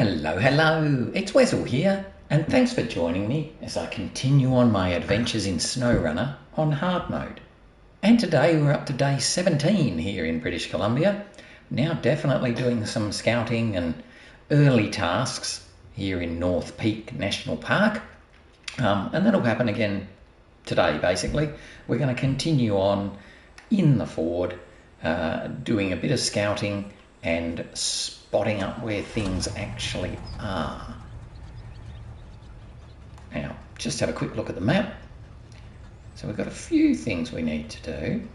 Hello, hello, it's Wessel here, and thanks for joining me as I continue on my adventures in SnowRunner on hard mode. And today we're up to day 17 here in British Columbia, now definitely doing some scouting and early tasks here in North Peak National Park, and that'll happen again today basically. We're going to continue on in the Ford, doing a bit of scouting and spotting up where things actually are. Now, just have a quick look at the map. So we've got a few things we need to do.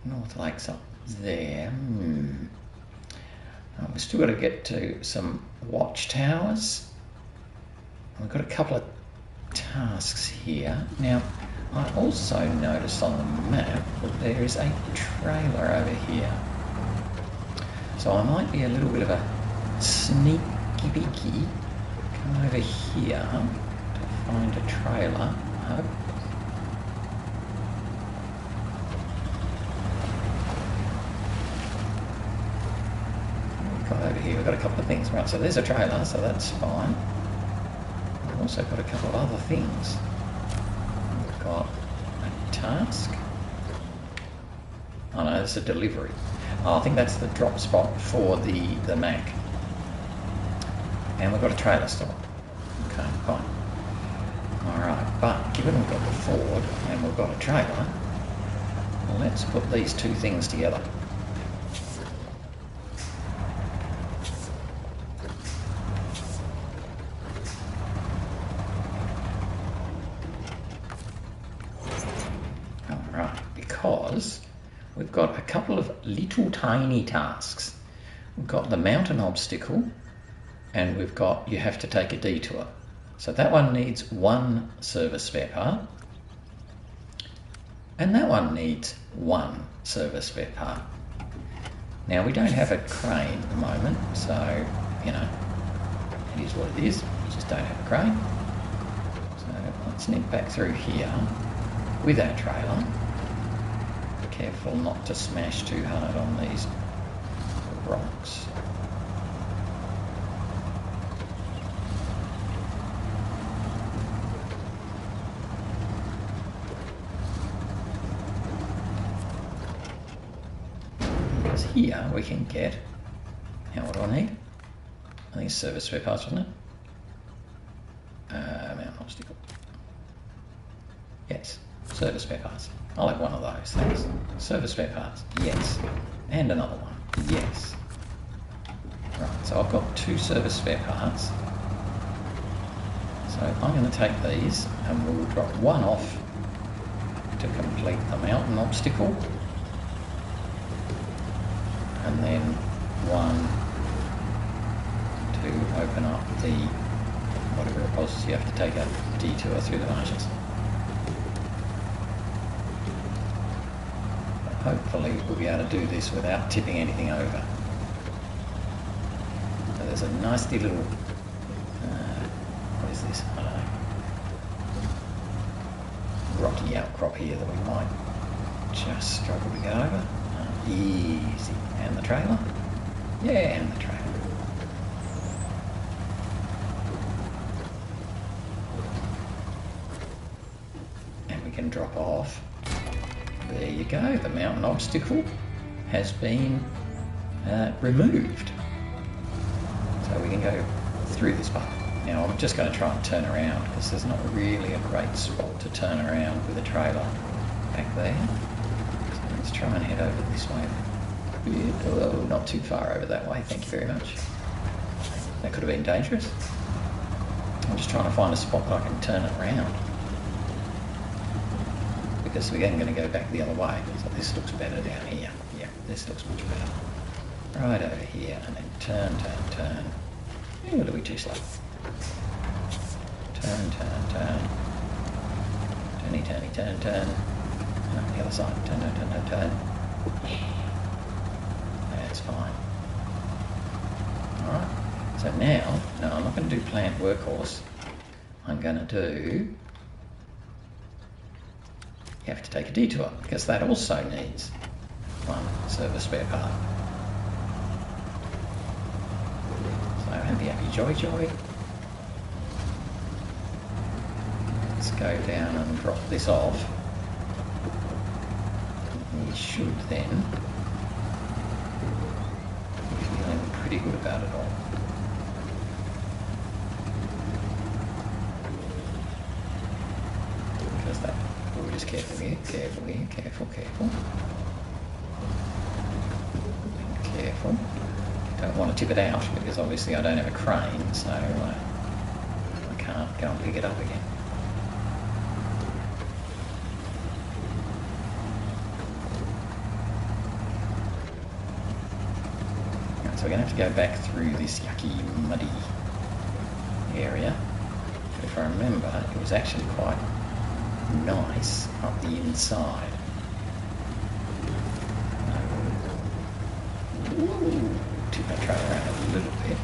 North Lake's up there. We've still got to get to some watchtowers. We've got a couple of tasks here. Now, I also noticed on the map that there is a trailer over here. So I might be a little bit of a sneaky beaky, come over here to find a trailer. Oh. We've got over here, we've got a couple of things. Right, so there's a trailer, so that's fine. We've also got a couple of other things. We've got a task. Oh no, it's a delivery. Oh, I think that's the drop spot for the Mack. And we've got a trailer stop. Okay, fine. Alright, but given we've got the Ford and we've got a trailer, well, let's put these two things together. Alright, because we've got a couple of little tiny tasks. We've got the mountain obstacle, and we've got you have to take a detour. So that one needs one service spare part, and that one needs one service spare part. Now we don't have a crane at the moment, so you know, it is what it is. We just don't have a crane. So let's nip back through here with our trailer. Careful not to smash too hard on these rocks. Because here we can get, now what do I need? I think it's service spare parts, wasn't it? Mountain obstacle. Yes, service spare parts. I'll have one of those, thanks. Service spare parts, yes. And another one, yes. Right, so I've got two service spare parts. So I'm going to take these and we'll drop one off to complete the mountain obstacle. And then one to open up the, whatever it was, you have to take a detour through the marshes. Hopefully we'll be able to do this without tipping anything over. So there's a nasty little, what is this? I don't know. Rocky outcrop here that we might just struggle to get over. Easy. And the trailer? Yeah, and the trailer. And we can drop off. There you go, the mountain obstacle has been removed. So we can go through this part. Now I'm just going to try and turn around because there's not really a great spot to turn around with a trailer back there. So let's try and head over this way. Oh, not too far over that way, thank you very much. That could have been dangerous. I'm just trying to find a spot that I can turn it around, because we're then going to go back the other way. So this looks better down here. Yeah, this looks much better. Right over here, and then turn, turn, turn. Yeah, it'll be too slow. Turn, turn, turn. Turny, turny, turn, turn. No, the other side. Turn, turn, turn, turn, turn. That's fine. Alright, so now, no, I'm not going to do plant workhorse. I'm going to do, you have to take a detour, because that also needs one service spare part. So happy, happy, joy, joy. Let's go down and drop this off. We should then be feeling pretty good about it all. Because that wood is careful here, careful here, careful, careful. Careful. Don't want to tip it out because obviously I don't have a crane, so I can't go and pick it up again. Right, so we're going to have to go back through this yucky, muddy area. But if I remember, it was actually quite nice up the inside. Tip that trailer around a little bit.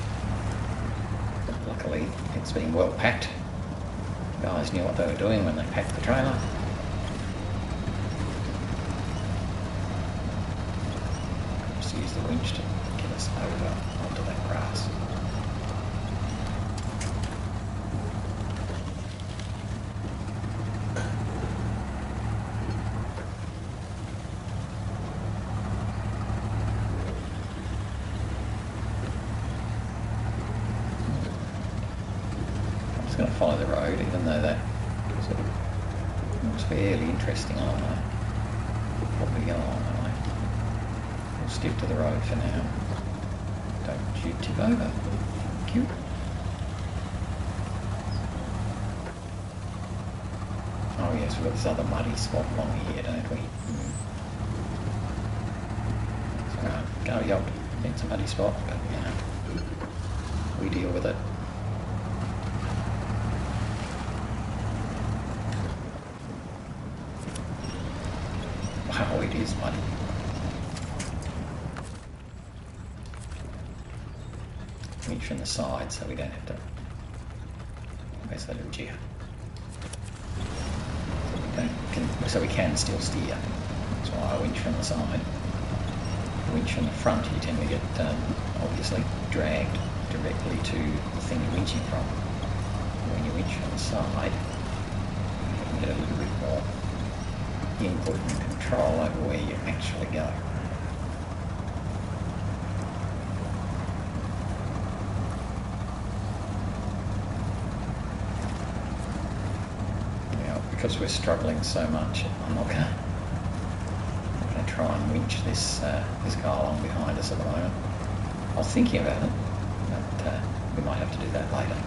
Luckily, it's been well packed. The guys knew what they were doing when they packed the trailer. Just use the winch to get us over onto that grass. Going to follow the road, even though that sort of looks fairly interesting on there. Probably go on anyway. We'll stick to the road for now. Don't you tip over. Thank you. Oh yes, we've got this other muddy spot along here, don't we? So, go yup. It's a muddy spot, but you know, we deal with it. Wow, it is muddy. Winch from the side so we don't have to. Where's that little jig? So we can still steer. That's why I winch from the side. Winch from the front, you tend to get obviously dragged directly to the thing you're winching from. When you winch from the side, you can get a little bit more input and control over where you actually go. Now, because we're struggling so much, I'm not going to try and winch this this car along behind us at the moment. I was thinking about it, but we might have to do that later.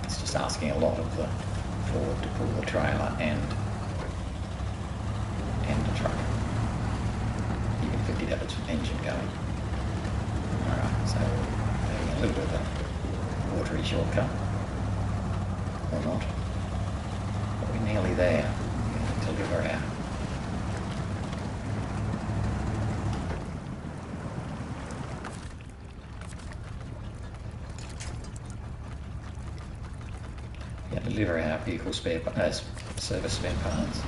It's just asking a lot of the Ford to pull the trailer and the truck, even if it did have its engine going. Alright, so maybe a little bit of a watery shortcut, or not, but we're nearly there. We're going to deliver out. Deliver our vehicle service spare parts,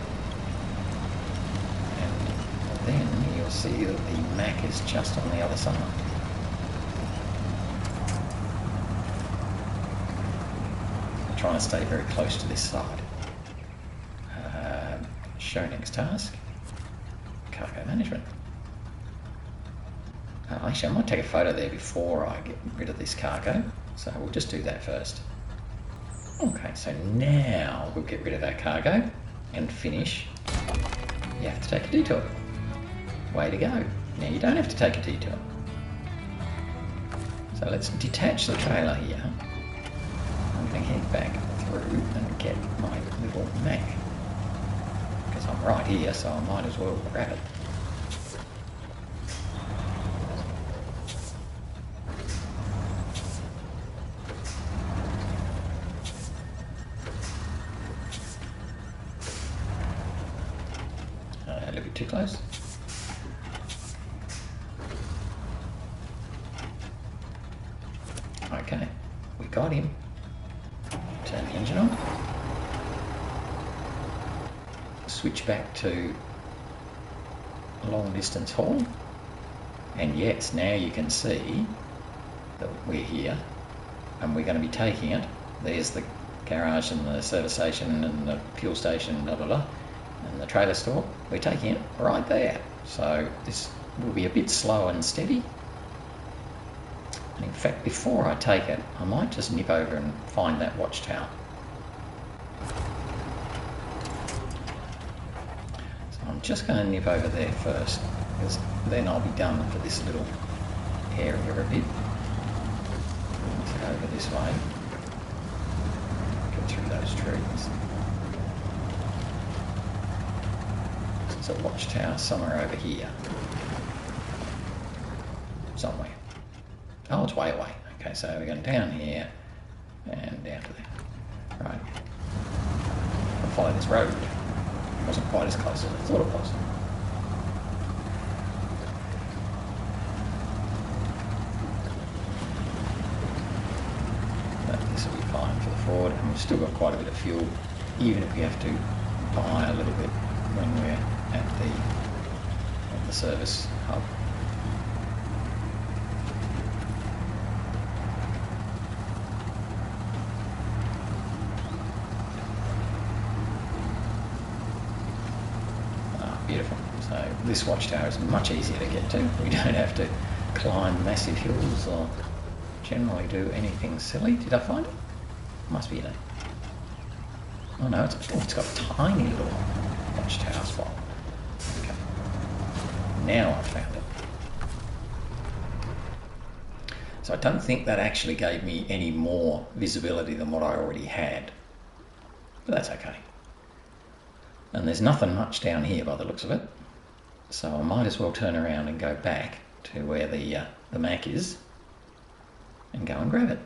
and then you'll see that the Mack is just on the other side. I'm trying to stay very close to this side. Show next task, cargo management. Actually, I might take a photo there before I get rid of this cargo, so we'll just do that first. Okay, so now we'll get rid of our cargo and finish. You have to take a detour. Way to go. Now you don't have to take a detour. So let's detach the trailer here. I'm going to head back through and get my little Mack. Because I'm right here, so I might as well grab it. A little bit too close. Okay, we got him. Turn the engine on. Switch back to long distance haul. And yes, now you can see that we're here and we're going to be taking it. There's the garage and the service station and the fuel station, blah blah blah, and the trailer store. We're taking it right there. So this will be a bit slow and steady. And in fact, before I take it, I might just nip over and find that watchtower. So I'm just going to nip over there first, because then I'll be done for this little area a bit. Let's go over this way. Get through those trees. There's a watchtower somewhere over here. Somewhere. Oh, it's way away. Okay, so we're going down here and down to there. Right. I'll follow this road. It wasn't quite as close as I thought it was. But this will be fine for the Ford, and we've still got quite a bit of fuel, even if we have to buy a little bit when we're at the service hub. Beautiful. So this watchtower is much easier to get to. We don't have to climb massive hills or generally do anything silly. Did I find it? Must be in it. Oh no, it's got a tiny little watchtower spot. Okay. Now I've found it. So I don't think that actually gave me any more visibility than what I already had. But that's okay. And there's nothing much down here by the looks of it, so I might as well turn around and go back to where the Mack is and go and grab it.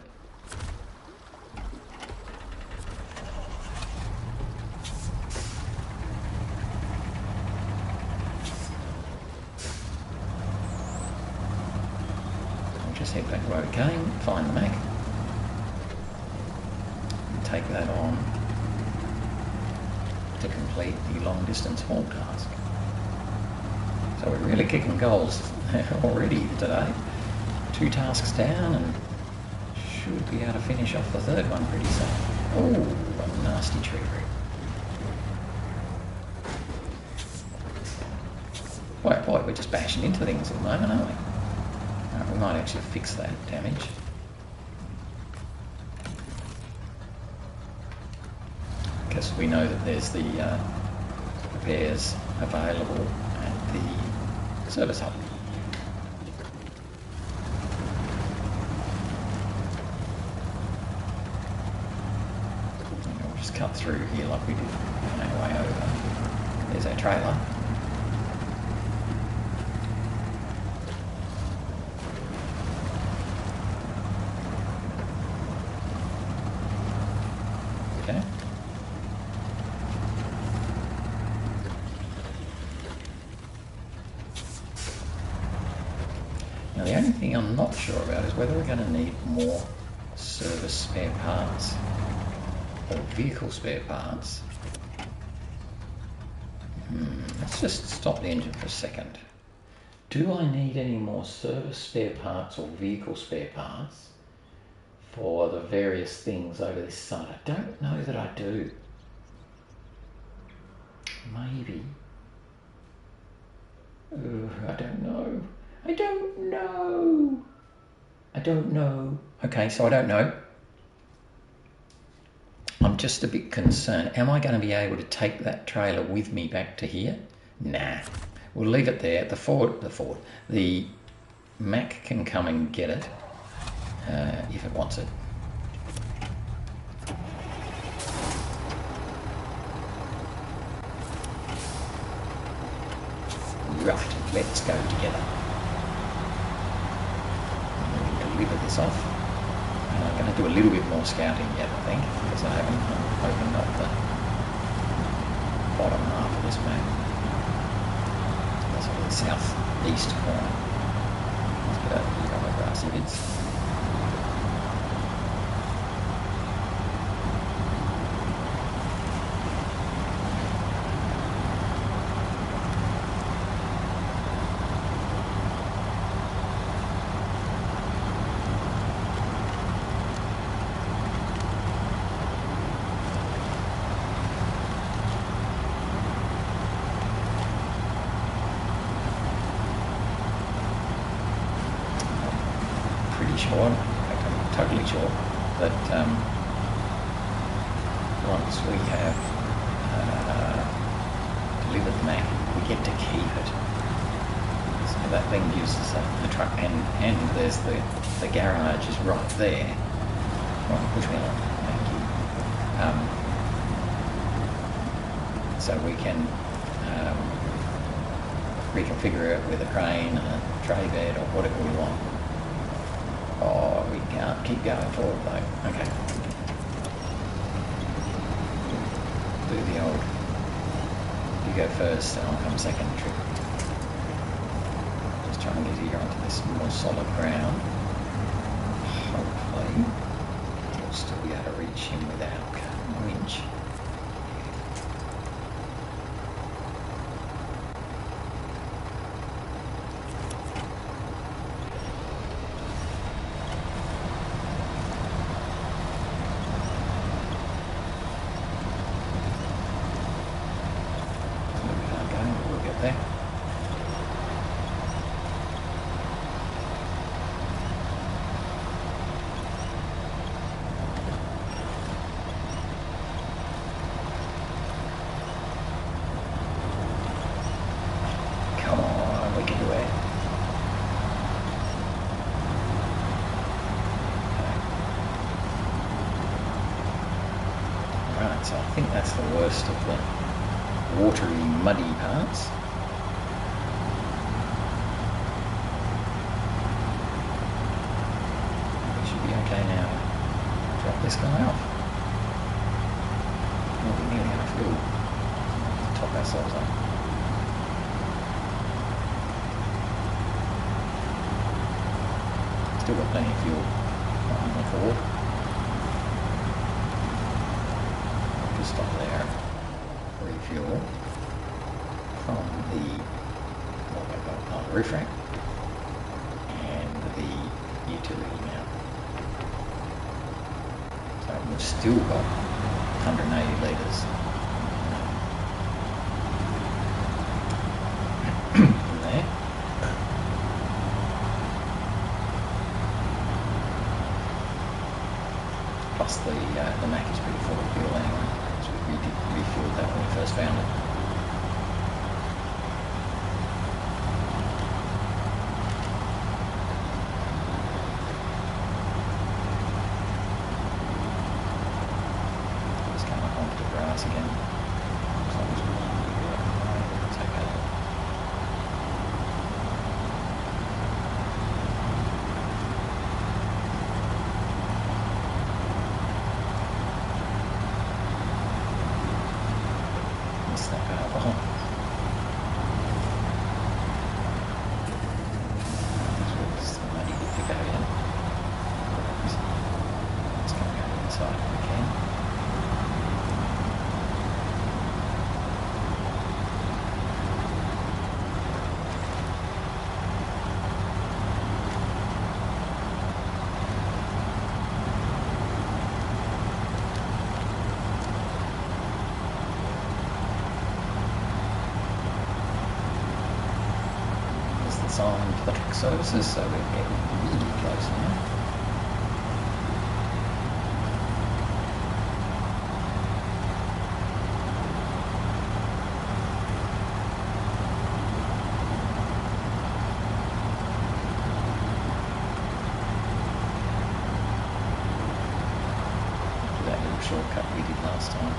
I'll just head back road again, find the Mack, and take that on to complete the long distance haul task. So we're really kicking goals already today. 2 tasks down and should be able to finish off the 3rd one pretty soon. Oh, a nasty tree root. Boy, we're just bashing into things at the moment, aren't we? Right, we might actually fix that damage. Because we know that there's the repairs available at the service hub. And we'll just cut through here like we did on our way over. There's our trailer. Okay. Now the only thing I'm not sure about is whether we're going to need more service spare parts or vehicle spare parts. Let's just stop the engine for a second. Do I need any more service spare parts or vehicle spare parts for the various things over this side? I don't know that I do. Maybe. I don't know. I don't know. I don't know. Okay, so I don't know. I'm just a bit concerned. Am I going to be able to take that trailer with me back to here? Nah. We'll leave it there. The Mack can come and get it if it wants it. Right, let's go together. Deliver this off. And I'm going to do a little bit more scouting yet, I think, because I haven't opened up the bottom half of this map. That's sort of the southeast corner. Let's get over here on the grassy bits. sure, in fact I'm totally sure, that once we have delivered the Mack, we get to keep it. So that then gives us the truck, and there's the garage is right there. Right, push me on, thank you. So we can reconfigure it with a crane, a tray bed, or whatever we want. Oh, we can't keep going forward though. Okay. Do the old, you go first and I'll come second trick. Just trying to get here onto this more solid ground. Hopefully we'll still be able to reach him without a winch. There. Come on, we can do it. Okay. Right, so I think that's the worst of the watery, muddy parts. Okay, now drop this guy off. Oh, we nearly have fuel. Top ourselves up. Still got plenty of fuel on the Ford. Just stop there. Refuel from the roof rack and the utility mount. So we've still got 180 litres in there. Plus the Mack is pretty full of fuel anyway, because we did refueled that when we first found it. Again. As long as we take that out. Missed that alcohol. This was the muddy bit to go in. Let's go inside if we can. Sign for the truck services, so we're getting really close now. Do that little shortcut we did last time.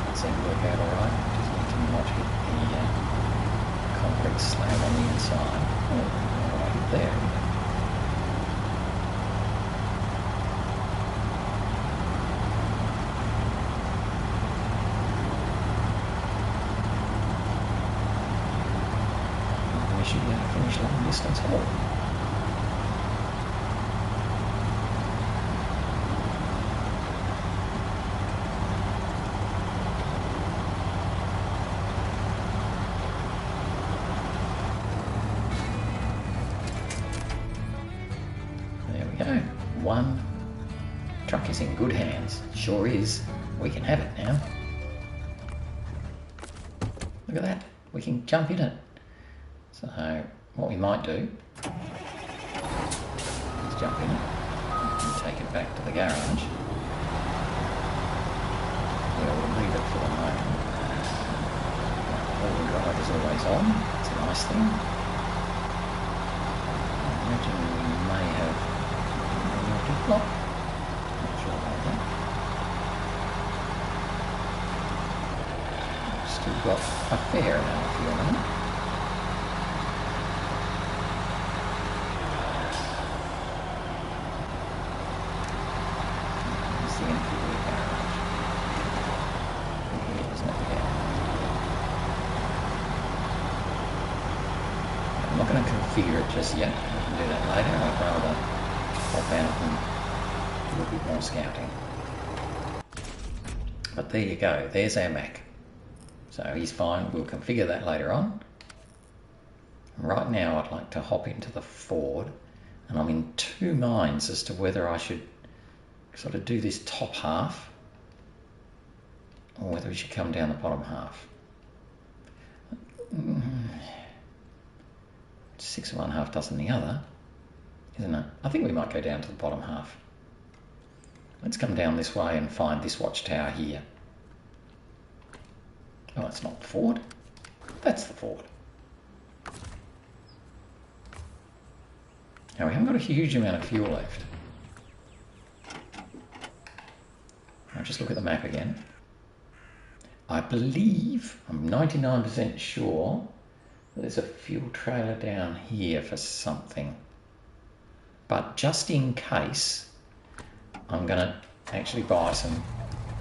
That seemed to work out alright. Just need to not hit the concrete slab on the inside. Oh, right there. We should be able to finish long distance haul. Go. One. Truck is in good hands. Sure is. We can have it now. Look at that. We can jump in it. So what we might do is jump in it and take it back to the garage. Yeah, we'll leave it for the moment. All-wheel drive is always on. It's a nice thing. I imagine we may have a dip lock. Not sure about that. We've still got a fair amount of fuel in it. There's the empty wheel garage. Here's not there. I'm not going to configure it just yet. We can do that later. I'd rather pop out and do a bit more scouting. But there you go. There's our Mack. So he's fine. We'll configure that later on. Right now I'd like to hop into the Ford, and I'm in two minds as to whether I should sort of do this top half or whether we should come down the bottom half. 6 of one, half dozen the other, isn't it? I think we might go down to the bottom half. Let's come down this way and find this watchtower here. Oh, it's not the Ford. That's the Ford. Now, we haven't got a huge amount of fuel left. I'll just look at the map again. I believe, I'm 99% sure, that there's a fuel trailer down here for something. But just in case, I'm going to actually buy some...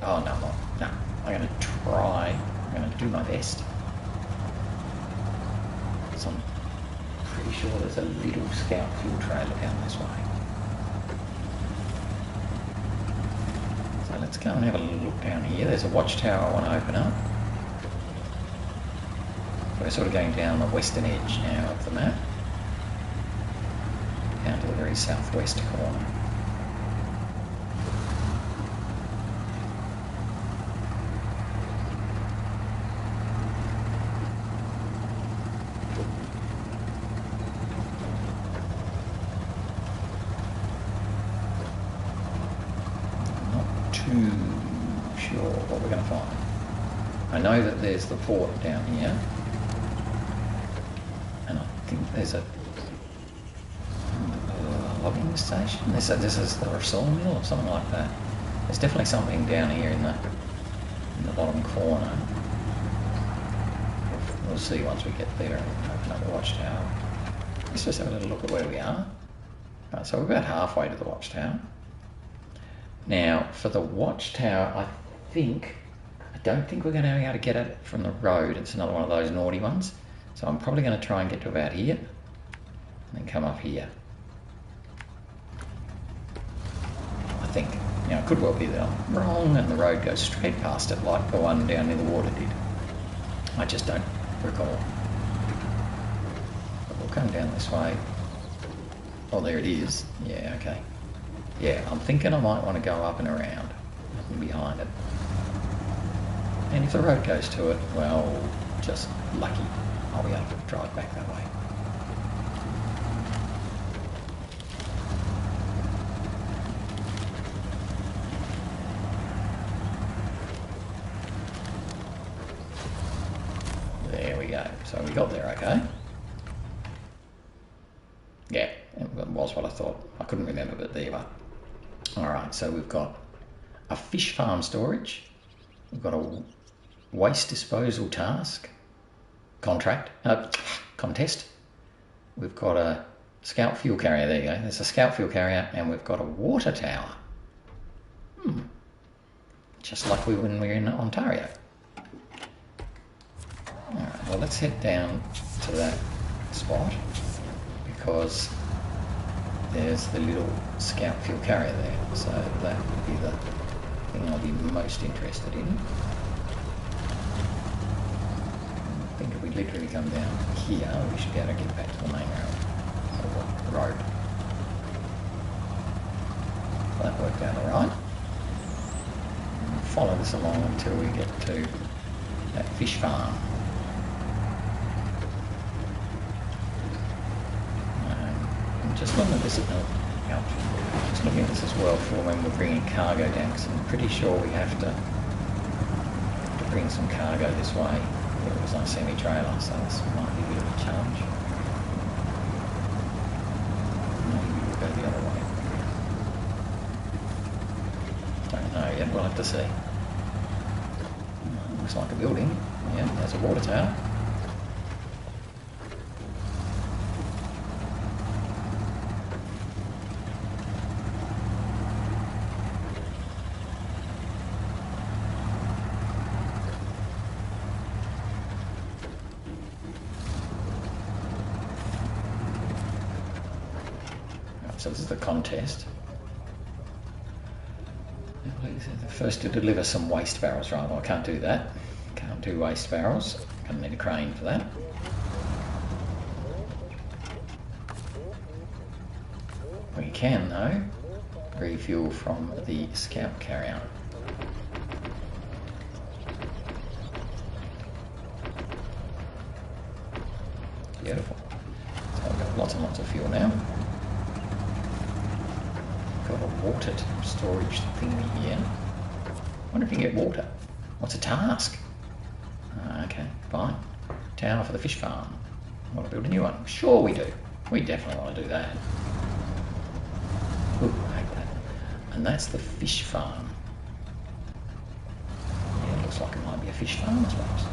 Oh, no, no. I'm going to try... I'm going to do my best. So I'm pretty sure there's a little scout fuel trailer down this way. So let's go and have a little look down here. There's a watchtower I want to open up. We're sort of going down the western edge now of the map. Down to the very southwest corner. Too sure what we're going to find. I know that there's the port down here, and I think there's a logging station. This is the sawmill or something like that. There's definitely something down here in the bottom corner. We'll see once we get there and open up the watchtower. Let's just have a little look at where we are. Right, so we're about halfway to the watchtower. Now, for the watchtower, I don't think we're going to be able to get at it from the road. It's another one of those naughty ones. So I'm probably going to try and get to about here, and then come up here. I think. Now, it could well be that I'm wrong and the road goes straight past it like the one down near the water did. I just don't recall. But we'll come down this way. Oh, there it is. Yeah, okay. Yeah, I'm thinking I might want to go up and around and behind it. And if the road goes to it, well, just lucky. I'll be able to drive back that way. There we go. So we got there, okay? Yeah, it was what I thought. I couldn't remember, but there you are. Alright, so we've got a fish farm storage, we've got a waste disposal task, contest, we've got a scout fuel carrier, there you go, there's a scout fuel carrier, and we've got a water tower. Just like when we were in Ontario. Alright, well let's head down to that spot, because there's the little scout fuel carrier there, so that would be the thing I'll be most interested in. I think if we literally come down here, we should be able to get back to the main road. That worked out alright. Follow this along until we get to that fish farm. Just on the visit note, Just looking at this as well for when we're bringing cargo down, because I'm pretty sure we have to bring some cargo this way. It was our semi-trailer, so this might be a bit of a challenge. Maybe we'll go the other way. Don't know yet, we'll have to see. Looks like a building. Yeah, there's a water tower. So this is the contest. First to deliver some waste barrels, right? Well, I can't do that. Can't do waste barrels. Gonna need a crane for that. We can, though, refuel from the scout carrier. Beautiful. So I've got lots and lots of fuel now. Got a water storage thingy here. I wonder if you can get water. What's a task? Okay, fine. Tower for the fish farm. I want to build a new one. Sure we do. We definitely want to do that. Ooh, I hate that. And that's the fish farm. Yeah, it looks like it might be a fish farm, I suppose.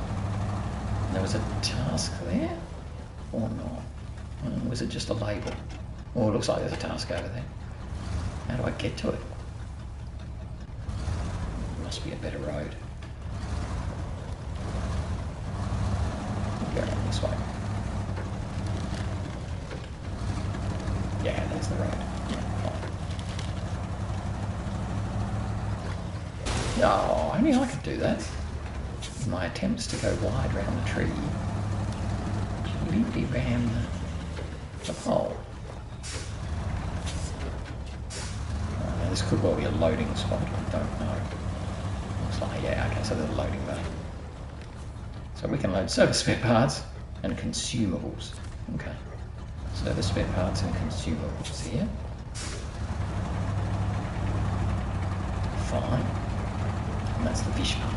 And there was a task there? Or not? Was it just a label? Oh, it looks like there's a task over there. How do I get to it? Must be a better road. We'll go around this way. Yeah, there's the road. Yeah, fine. Oh, only I could do that. My attempts to go wide round the tree completely ran the pole. This could well be a loading spot, I don't know. Looks like, yeah, okay, so there's a loading bay. So we can load service spare parts and consumables. Okay, service spare parts and consumables here. Fine. And that's the fish farm.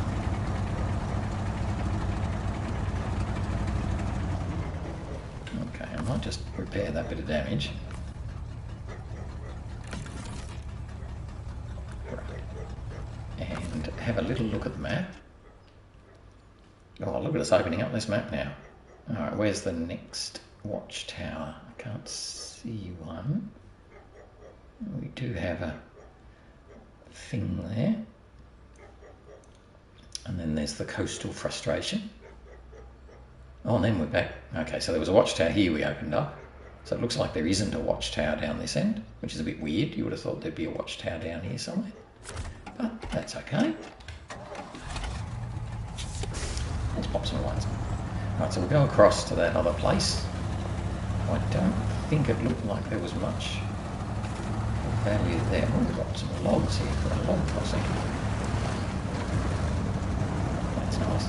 Okay, I might just repair that bit of damage. And have a little look at the map. Oh, look at us opening up this map now. Alright, where's the next watchtower? I can't see one. We do have a thing there. And then there's the coastal frustration. Oh, and then we're back. Okay, so there was a watchtower here we opened up. So it looks like there isn't a watchtower down this end, which is a bit weird. You would have thought there'd be a watchtower down here somewhere. But that's okay. Let's pop some lights on. Right, so we'll go across to that other place. I don't think it looked like there was much value there. Oh, we've got some logs here for a log crossing. That's nice.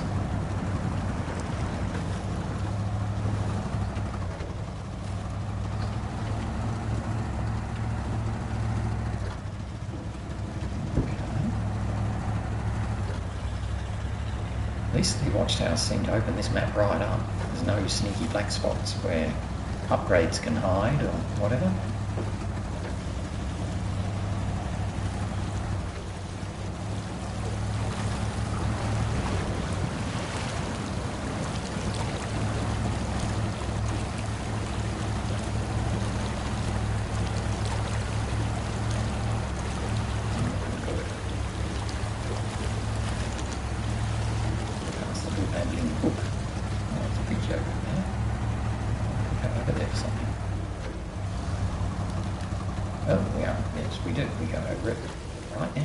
At least the watchtowers seem to open this map right up. There's no sneaky black spots where upgrades can hide or whatever. Oh, we are. Yes, we do. We go over it right now.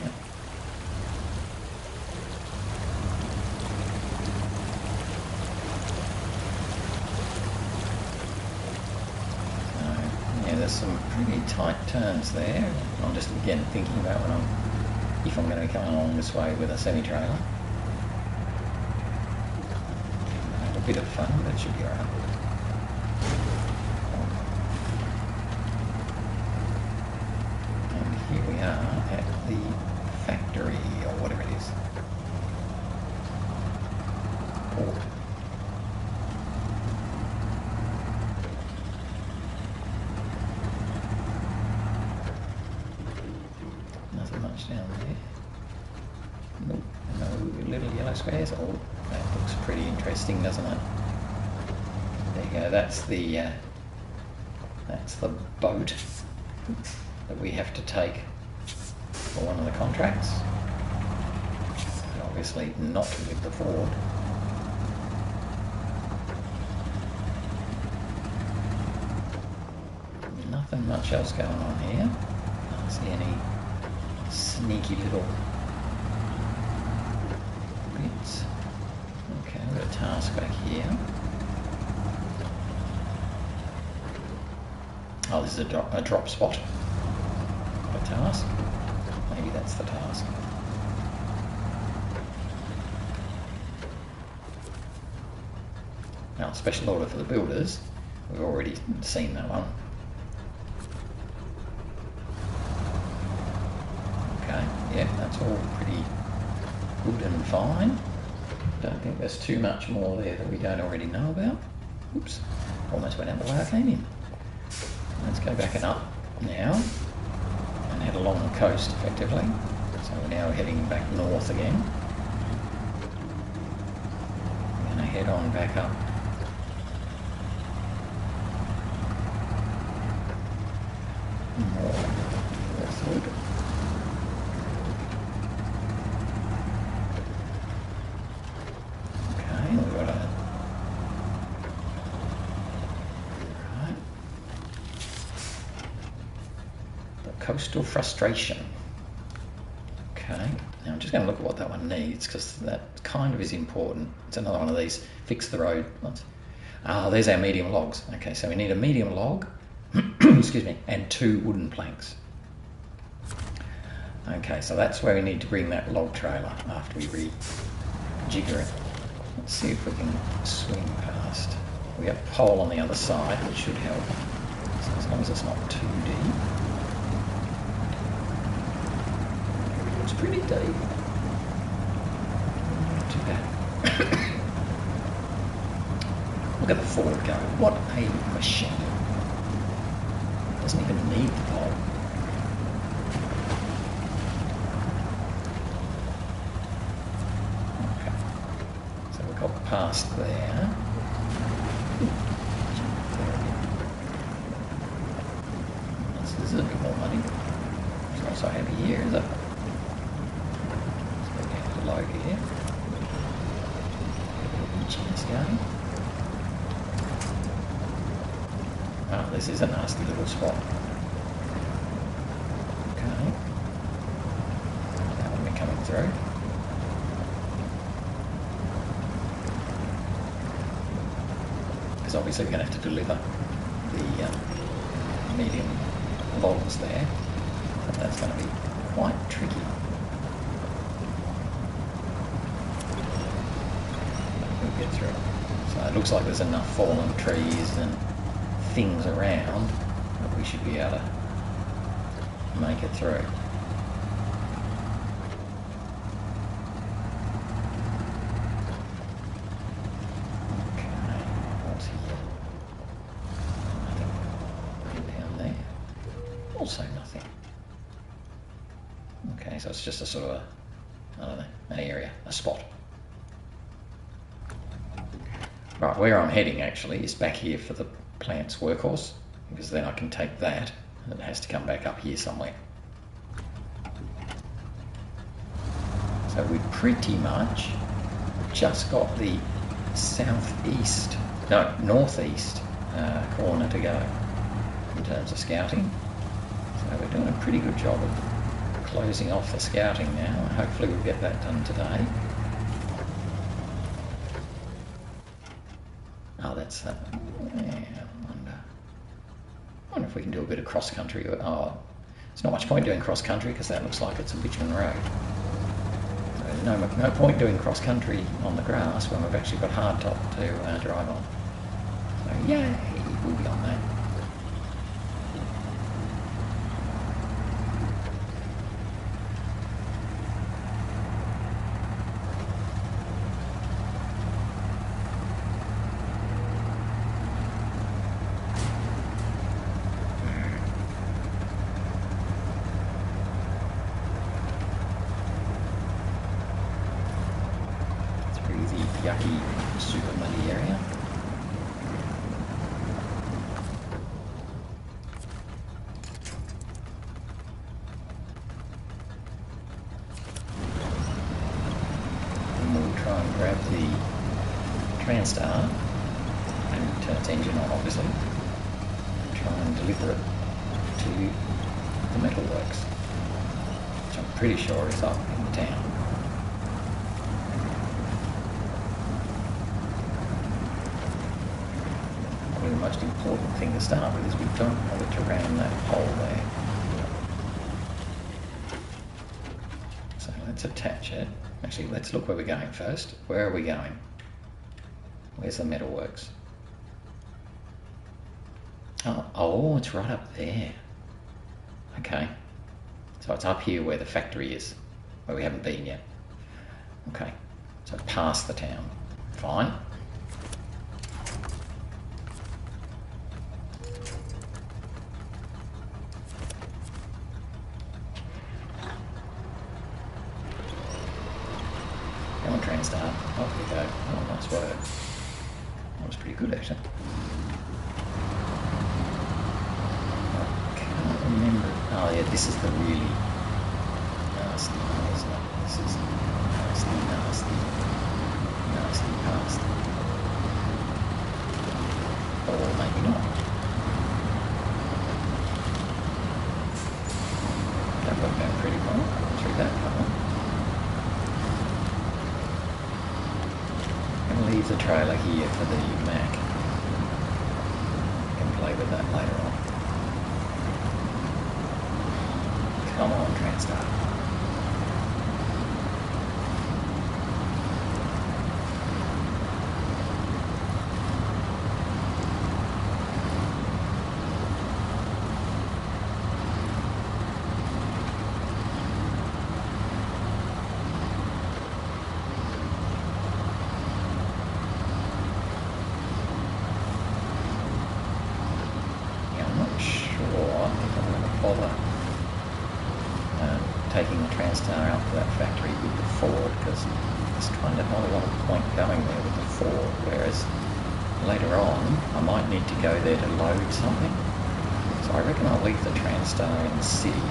Yeah, there's some pretty tight turns there. I'm just again thinking about if I'm going to be coming along this way with a semi-trailer. Have a bit of fun, but it should be alright. the factory, or whatever it is. Port. Nothing much down there. Nope, no little yellow squares. Oh, that looks pretty interesting, doesn't it? There you go, that's the boat that we have to take for one of the contracts. Obviously not with the Ford. Nothing much else going on here. Can't see any sneaky little bits. Okay, we've got a task back here. Oh, this is a drop spot. A task. Maybe that's the task. Now, special order for the builders. We've already seen that one. Okay, yeah, that's all pretty good and fine. Don't think there's too much more there that we don't already know about. Oops, almost went out the way I came in. Let's go back and up now and head along the coast effectively. So we're now heading back north again. We're going to head on back up. More northward. Okay, we've got a coastal frustration. Okay, now I'm just going to look at what that one needs because that kind of is important. It's another one of these fix the road ones. Ah, there's our medium logs. Okay, so we need a medium log, excuse me, and 2 wooden planks. Okay, so that's where we need to bring that log trailer after we rejigger it. Let's see if we can swing past. We got a pole on the other side, which should help. So as long as it's not too deep. It's pretty deep. Not too bad. Look at the Ford go. What a machine. Doesn't even need the pole. Okay. So we got past there. This is a bit more money. It's not so heavy here, is it? Low here. Chance going. Oh, this is a nasty little spot. Okay. That one we're coming through. Because obviously we're going to have to deliver the medium logs there. But that's going to be quite tricky. Get through it. So it looks like there's enough fallen trees and things around that we should be able to make it through. Okay, what's here? Nothing down there. Also nothing. Okay, so it's just a sort of a, I don't know, an area, a spot. Right, where I'm heading actually is back here for the plant's workhorse, because then I can take that and it has to come back up here somewhere. So we've pretty much just got the northeast corner to go in terms of scouting. So we're doing a pretty good job of closing off the scouting now. Hopefully we'll get that done today. Oh, that's that. Yeah, I wonder if we can do a bit of cross country. Oh, there's not much point doing cross country because that looks like it's a bitumen road. So there's no point doing cross country on the grass when we've actually got hardtop to drive on. So yay, we'll be on that. Super muddy area. And we'll try and grab the Transtar and turn its engine on, obviously, and try and deliver it to the metalworks, which I'm pretty sure is up in town. Probably the most important thing to start with is we don't want it to ram that pole there. So let's attach it. Actually, let's look where we're going first. Where are we going? Where's the metalworks? Oh, it's right up there. Okay. So it's up here where the factory is, where we haven't been yet. Okay. So past the town. Fine. Come on, Transtar. Off we go. Oh, nice work. That was pretty good, actually. Remember, oh yeah, this is the really nasty one, isn't it? This is nasty, nasty, nasty past. Or maybe not. That worked out pretty well through that tunnel. I'm going to leave the trailer here for the Mack. I can play with that later on. Come on, Transtar. Yeah, I'm not sure if I'm going to bother taking the Transtar out to that factory with the Ford, because there's kind of not a lot of point going there with the Ford, whereas later on I might need to go there to load something. So I reckon I'll leave the Transtar in the city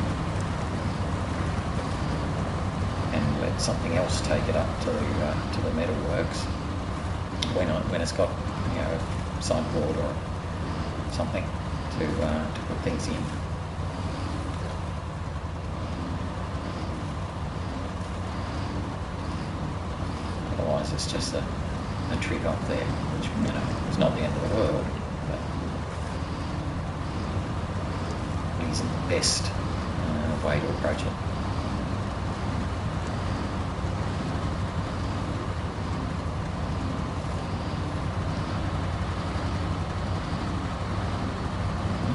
and let something else take it up to the metalworks when it's got, you know, a sideboard or something to put things in. Otherwise it's just a trip up there, which, you know, is not the end of the world, but it isn't the best way to approach it.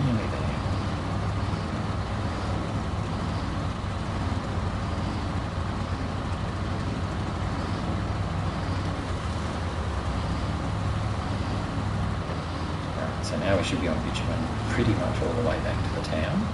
Nearly there. So now we should be on bitumen pretty much all the way back to the town.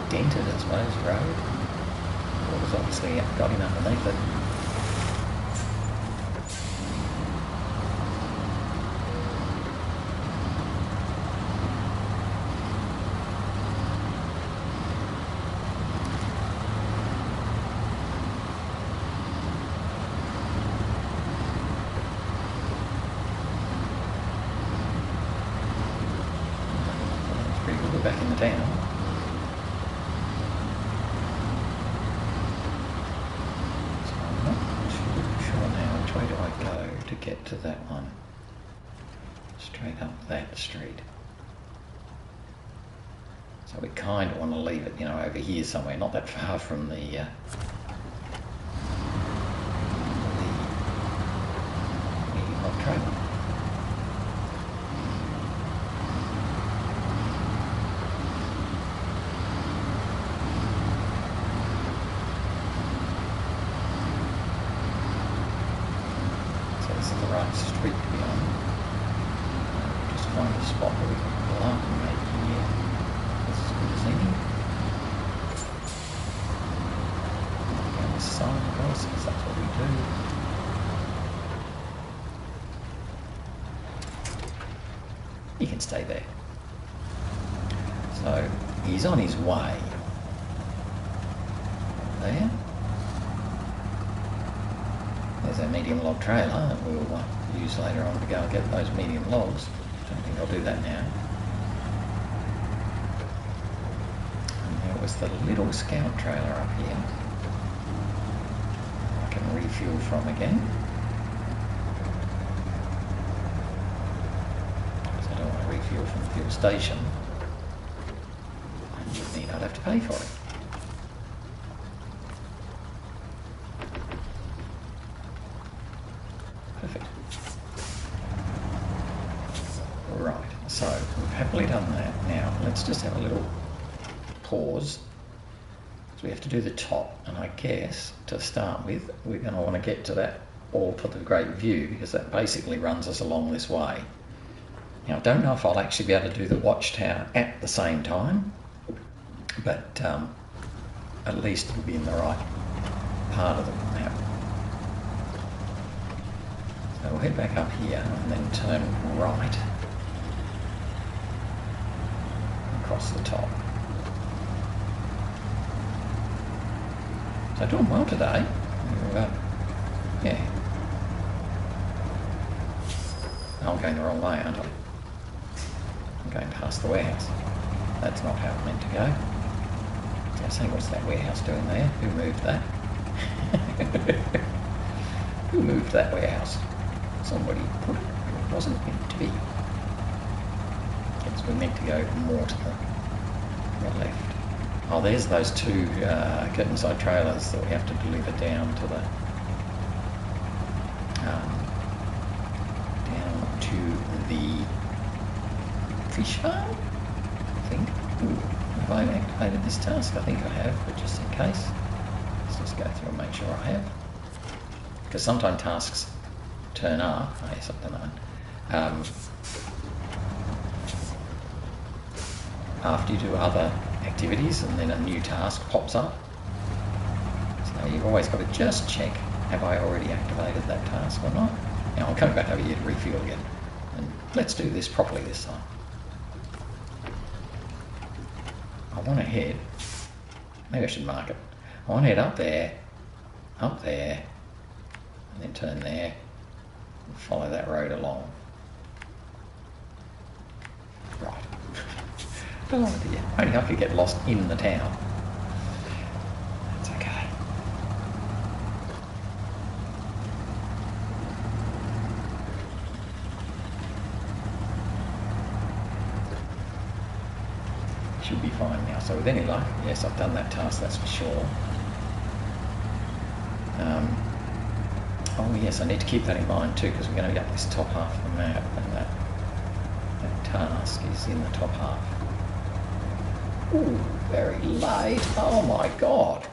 Dented, I suppose, road. Well, there's obviously got him underneath it. It's pretty good, we're back in the town. that one? Straight up that street. So we kind of want to leave it, you know, over here somewhere, not that far from the medium log trailer. So this is the right street to be on. Just find a spot where we can pull up and maybe here. This is good as any. Down this side, of course, because that's what we do. He can stay there. So he's on his way. There. There's our medium log trailer that we'll use later on to go and get those medium logs. Don't think I'll do that now. And there was the little scout trailer up here. I can refuel from again. Because I don't want to refuel from the fuel station. And you mean I'd have to pay for it. Perfect. Right, so we've happily done that. Now let's just have a little pause. So we have to do the top, and I guess to start with we're going to want to get to that all for the great view, because that basically runs us along this way. Now I don't know if I'll actually be able to do the watchtower at the same time, but at least it'll be in the right part of the map. So we'll head back up here and then turn right across the top. So doing well today. Yeah. I'm going the wrong way, aren't I? I'm going past the warehouse. That's not how it meant to go. So I was saying, what's that warehouse doing there? Who moved that? Who moved that warehouse? Somebody put it where it wasn't meant to be. Yes, we're meant to go more to the left. Oh, there's those two curtain-side trailers that we have to deliver down to the fish farm, I think. Ooh, have I activated this task? I think I have, but just in case, let's just go through and make sure I have. Because sometimes tasks turn up. Oh, yes, I've done that one. After you do other activities, and then a new task pops up. So you've always got to just check, have I already activated that task or not? Now I'm coming back over here to refuel again. And let's do this properly this time. I want to head, maybe I should mark it. I want to head up there, and then turn there, and follow that road along. Right. Oh dear, only I could get lost in the town. That's okay. Should be fine now. So with any luck, yes, I've done that task, that's for sure. Oh yes, I need to keep that in mind too, because we're going to get this top half of the map, and that task is in the top half. Ooh, very late. Oh my god.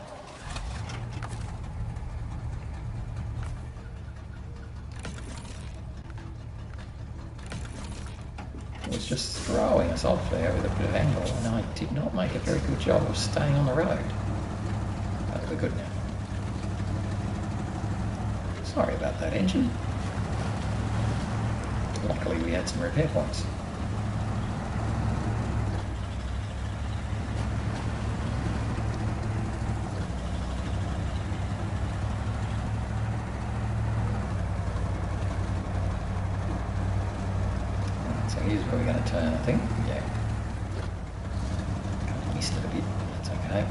It was just throwing us off there with a bit of angle, and I did not make a very good job of staying on the road. But we're good now. Sorry about that engine. Luckily we had some repair points. So here's where we're going to turn, I think. Yeah. Kind of missed it a bit. That's okay.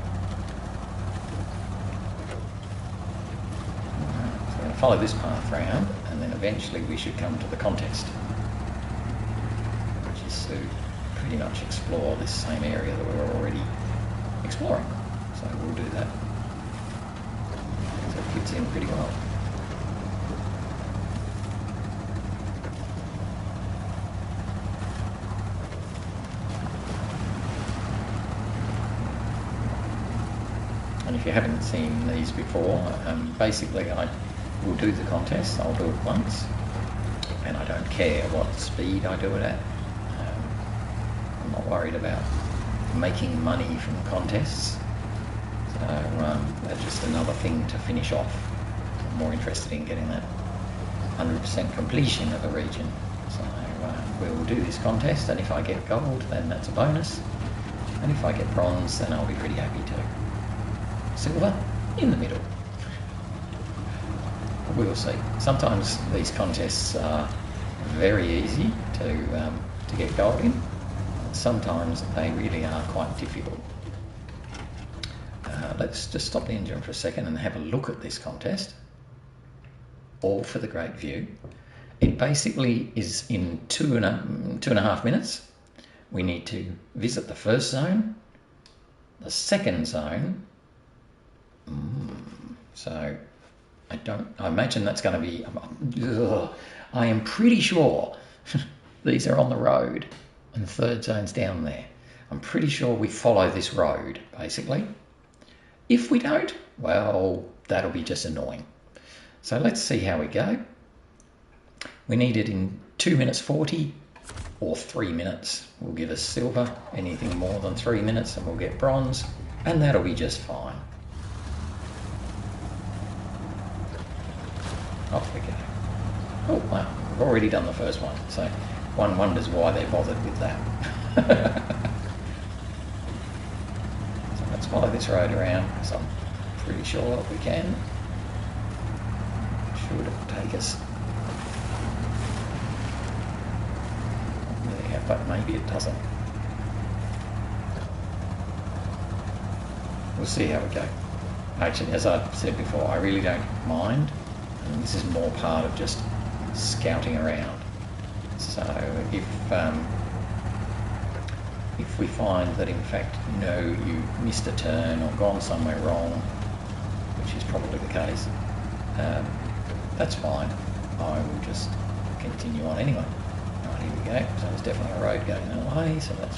follow this path round, and then eventually we should come to the contest, which is to pretty much explore this same area that we're already exploring. So we'll do that. So it fits in pretty well. And if you haven't seen these before, basically I will do the contest. I'll do it once, and I don't care what speed I do it at. I'm not worried about making money from contests. So that's just another thing to finish off. I'm more interested in getting that 100% completion of a region. So we'll do this contest, and if I get gold, then that's a bonus. And if I get bronze, then I'll be pretty happy too. Silver in the middle. We'll see. Sometimes these contests are very easy to get gold in. Sometimes they really are quite difficult. Let's just stop the engine for a second and have a look at this contest. All for the great view. It basically is in two and a half minutes. We need to visit the first zone, the second zone. So I imagine that's going to be, I am pretty sure these are on the road and the third zone's down there. I'm pretty sure we follow this road, basically. If we don't, well, that'll be just annoying. So let's see how we go. We need it in 2 minutes 40 or 3 minutes. Will give us silver. Anything more than 3 minutes and we'll get bronze, and that'll be just fine. Off we go. Oh wow, we've already done the first one, so one wonders why they bothered with that. So let's follow this road around, because I'm pretty sure that we can. Should take us there, but maybe it doesn't. We'll see how we go. Actually, as I said before, I really don't mind. And this is more part of just scouting around. So if we find that in fact, you missed a turn or gone somewhere wrong, which is probably the case, that's fine. I will just continue on anyway. Right, here we go. So there's definitely a road going that way, so that's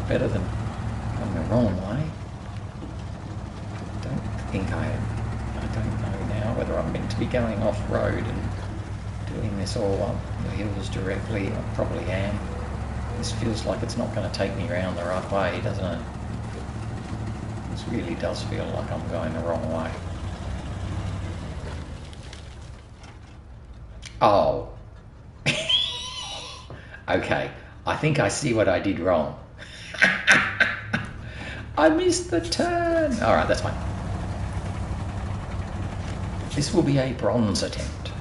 better than going the wrong way. I don't know now whether I'm meant to be going off-road and doing this all up the hills directly. I probably am. This feels like it's not going to take me around the right way, doesn't it? This really does feel like I'm going the wrong way. Oh. Okay, I think I see what I did wrong. I missed the turn. Alright, that's fine. This will be a bronze attempt.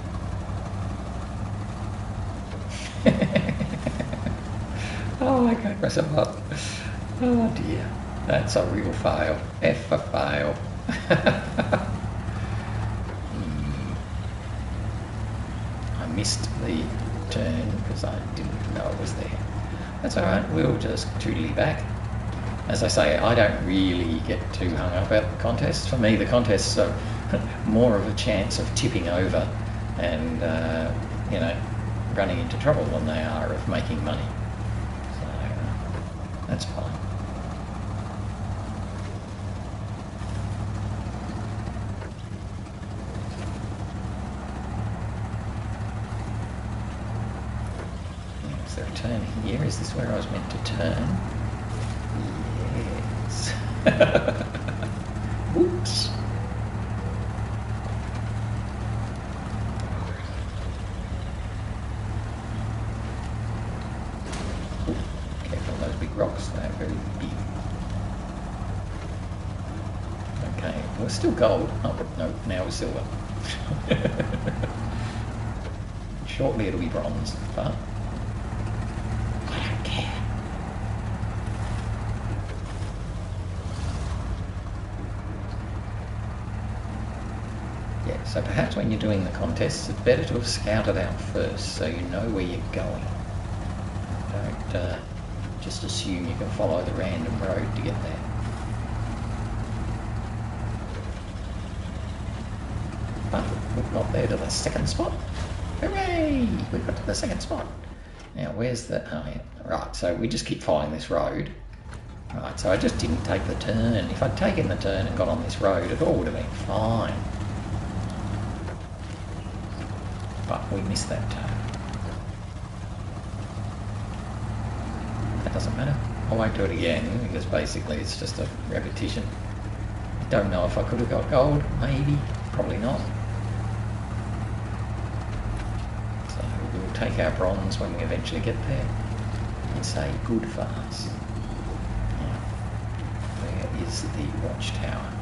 Oh, I got myself up. Oh dear, that's a real fail. F for fail. I missed the turn because I didn't know it was there. That's alright, we'll just toodly back. As I say, I don't really get too hung up about the contests. For me, the contests are more of a chance of tipping over and, running into trouble than they are of making money. So, that's fine. Is there a turn here? Is this where I was meant to turn? Yes. Whoops. Rocks, they're very big. Okay, we're still gold. Oh, no, now we're silver. Shortly it'll be bronze, but I don't care. Yeah, so perhaps when you're doing the contests, it's better to have scouted out first so you know where you're going. Don't just assume you can follow the random road to get there. But we've got there to the second spot. Hooray! We've got to the second spot. Now, where's the... Oh, yeah. Right, so we just keep following this road. Right, so I just didn't take the turn. If I'd taken the turn and got on this road, it all would have been fine. But we missed that turn. That doesn't matter. I won't do it again, because basically it's just a repetition. I don't know if I could have got gold. Maybe. Probably not. So we'll take our bronze when we eventually get there and say good for us. Where is the watchtower?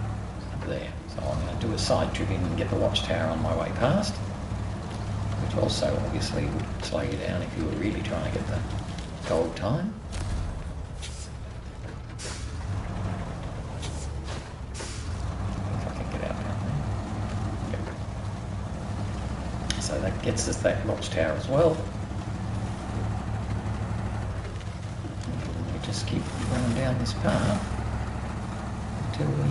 Up there. So I'm going to do a side trip in and get the watchtower on my way past, which also obviously would slow you down if you were really trying to get the gold time. If I can get out now. Yep. So that gets us that watchtower as well. We just keep running down this path until we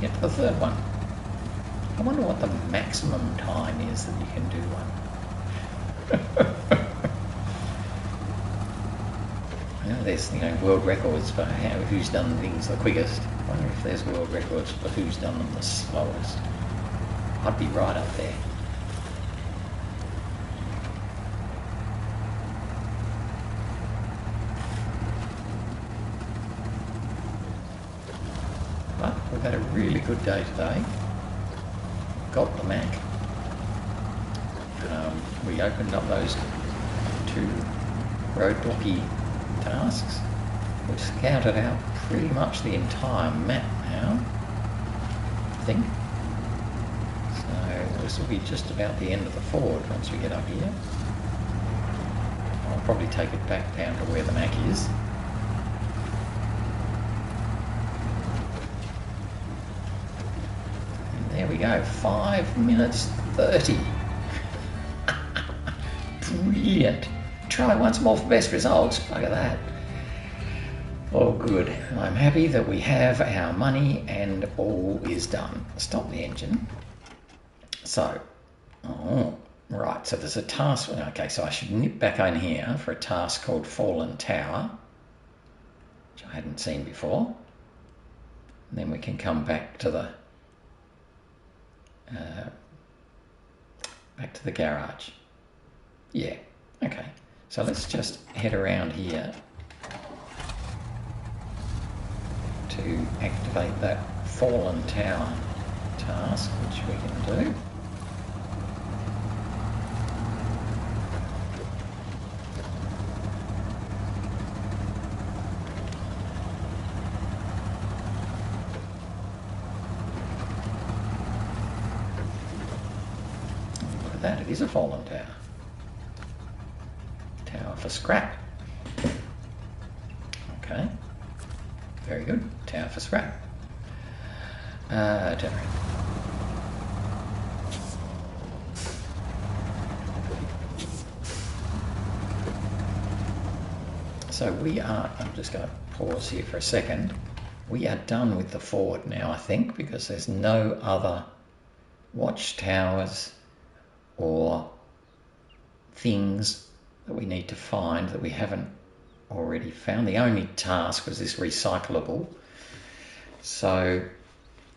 get to the third one. I wonder what the maximum time is that you can do one. I know there's, world records for who's done things the quickest. I wonder if there's world records for who's done them the slowest. I'd be right up there. But we've had a really good day today. Got the Mack. We opened up those 2 roadblocky tasks. We've scouted out pretty much the entire map now, I think. So this will be just about the end of the Ford once we get up here. I'll probably take it back down to where the Mack is. There we go, 5 minutes 30. Brilliant. Try once more for best results. Look at that. Oh, good. I'm happy that we have our money and all is done. Stop the engine. So, right, so there's a task. Okay, so I should nip back in here for a task called Fallen Tower, which I hadn't seen before. And then we can come back to the garage. Yeah, okay. So let's just head around here to activate that Fallen Tower task, which we can do. Look at that, it is a fallen tower. Tower for scrap. Okay. Very good. Tower for scrap. Turn around. So we are, I'm just going to pause here for a second. We are done with the Ford now, I think, because there's no other watchtowers or things that we need to find that we haven't already found. The only task was this recyclable. So,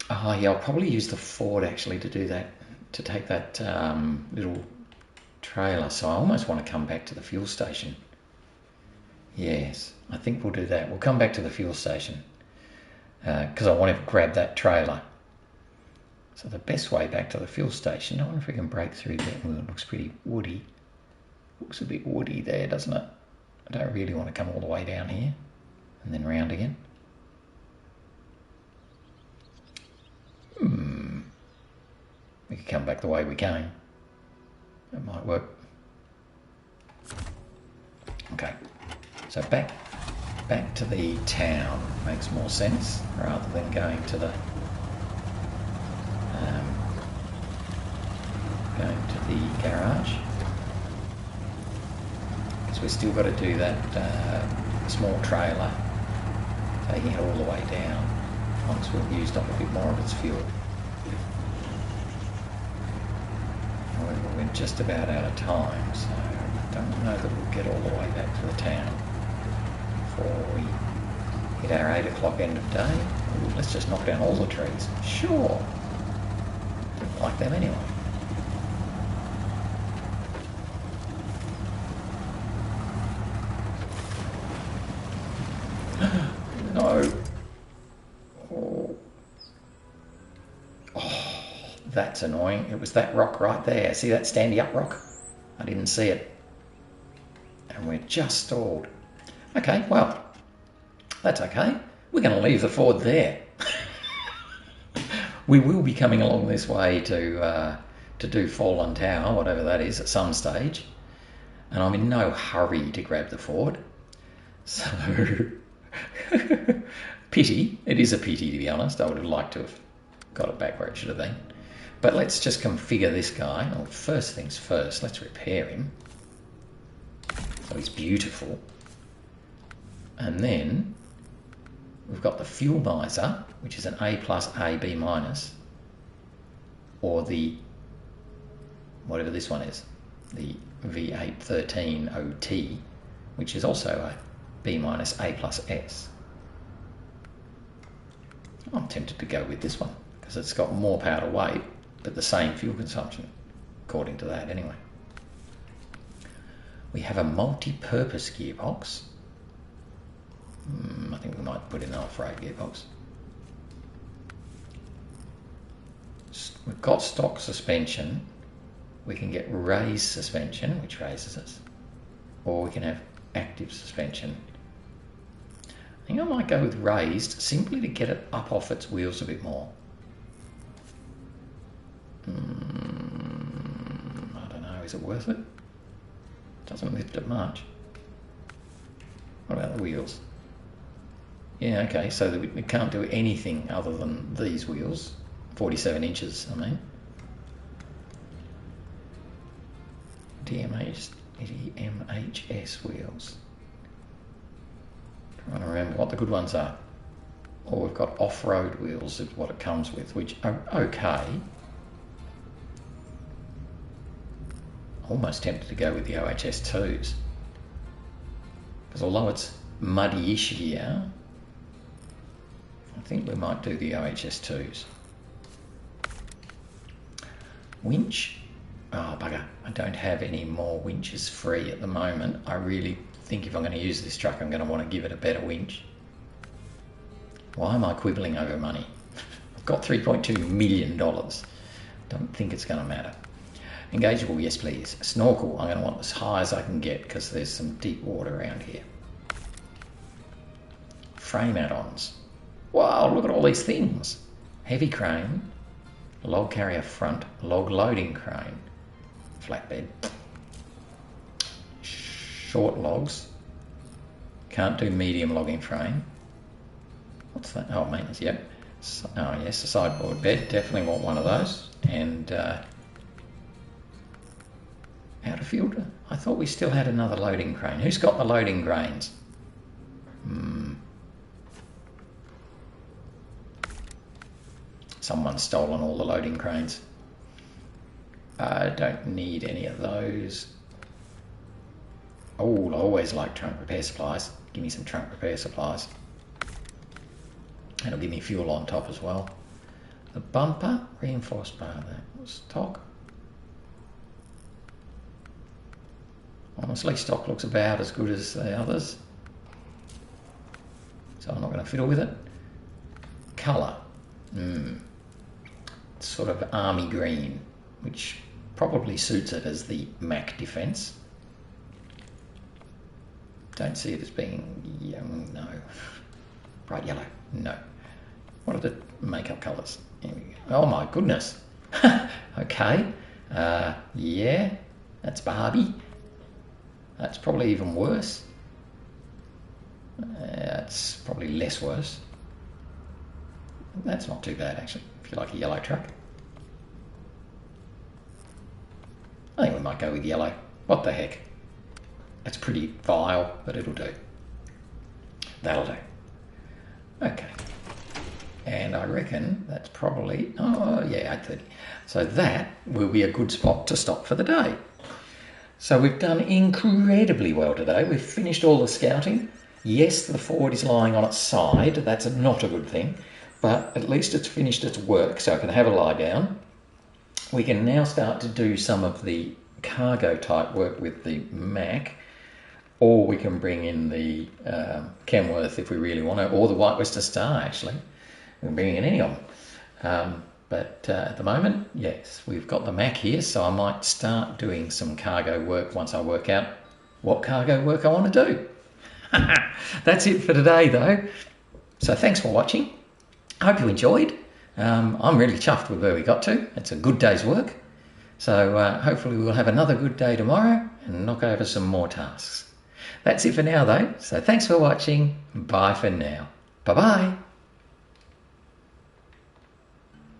yeah, I'll probably use the Ford actually to do that, to take that little trailer. So I almost want to come back to the fuel station. Yes, I think we'll do that. We'll come back to the fuel station because I want to grab that trailer. So the best way back to the fuel station, I wonder if we can break through there. Well, it looks pretty woody. Looks a bit woody there, doesn't it? I don't really want to come all the way down here and then round again. We could come back the way we came. That might work. Okay, so back to the town makes more sense rather than going to the to the garage, because we've still got to do that small trailer, taking it all the way down once we've used up a bit more of its fuel. However, we're just about out of time, so I don't know that we'll get all the way back to the town before we hit our 8 o'clock end of day. Ooh, let's just knock down all the trees. Sure. Don't like them anyway. No. Oh, that's annoying. It was that rock right there. See that standy up rock? I didn't see it. And we're just stalled. Okay, well, that's okay. We're going to leave the Ford there. We will be coming along this way to do Fallen Tower, whatever that is, at some stage. And I'm in no hurry to grab the Ford. So, pity. It is a pity, to be honest. I would have liked to have got it back where it should have been. But let's just configure this guy. Well, first things first, let's repair him. So he's beautiful. And then we've got the fuel miser, which is an A plus, A, B minus, or whatever this one is, the V813 OT, which is also a B minus, A plus, S. I'm tempted to go with this one because it's got more power to weight, but the same fuel consumption, according to that anyway. We have a multi-purpose gearbox. I think we might put in an off-road gearbox. We've got stock suspension. We can get raised suspension, which raises us, or we can have active suspension. I think I might go with raised, simply to get it up off its wheels a bit more. I don't know, is it worth it? Doesn't lift it much. What about the wheels? Yeah, okay, so we can't do anything other than these wheels. 47 inches, I mean. DMHS wheels. Trying to remember what the good ones are. Or we've got off-road wheels is what it comes with, which are okay. Almost tempted to go with the OHS2s. Because although it's muddy-ish here, I think we might do the OHS2s. Winch. Oh, bugger. I don't have any more winches free at the moment. I really think if I'm going to use this truck, I'm going to want to give it a better winch. Why am I quibbling over money? I've got $3.2 million. Don't think it's going to matter. Engageable, yes please. Snorkel, I'm going to want as high as I can get because there's some deep water around here. Frame add-ons. Wow, look at all these things. Heavy crane, log carrier front, log loading crane, flatbed, short logs, can't do medium logging frame. What's that? Oh, maintenance, yep. Oh yes, a sideboard bed, definitely want one of those. And outer filter. I thought we still had another loading crane. Who's got the loading cranes? Someone's stolen all the loading cranes. I don't need any of those. Oh, I always like trunk repair supplies. Give me some trunk repair supplies. That'll give me fuel on top as well. The bumper, reinforced bar, that was stock. Honestly, stock looks about as good as the others. So I'm not going to fiddle with it. Colour. Sort of army green, which probably suits it as the Mack Defence. Don't see it as being young, no. Bright yellow, no. What are the makeup colours? Oh my goodness. Okay, yeah, that's Barbie. That's probably even worse. That's probably less worse. That's not too bad actually, if you like a yellow truck. I think we might go with yellow. What the heck? It's pretty vile, but it'll do. That'll do. Okay. And I reckon that's probably, oh yeah, 8:30. So that will be a good spot to stop for the day. So we've done incredibly well today. We've finished all the scouting. Yes, the Ford is lying on its side. That's not a good thing, but at least it's finished its work, so I can have a lie down. We can now start to do some of the cargo type work with the Mack, or we can bring in the Kenworth if we really want to, or the White Western Star actually. We can bring in any of them. But at the moment, yes, we've got the Mack here, so I might start doing some cargo work once I work out what cargo work I want to do. That's it for today though. So thanks for watching. I hope you enjoyed. I'm really chuffed with where we got to. It's a good day's work. So hopefully we'll have another good day tomorrow and knock over some more tasks. That's it for now though. So thanks for watching. Bye for now. Bye-bye.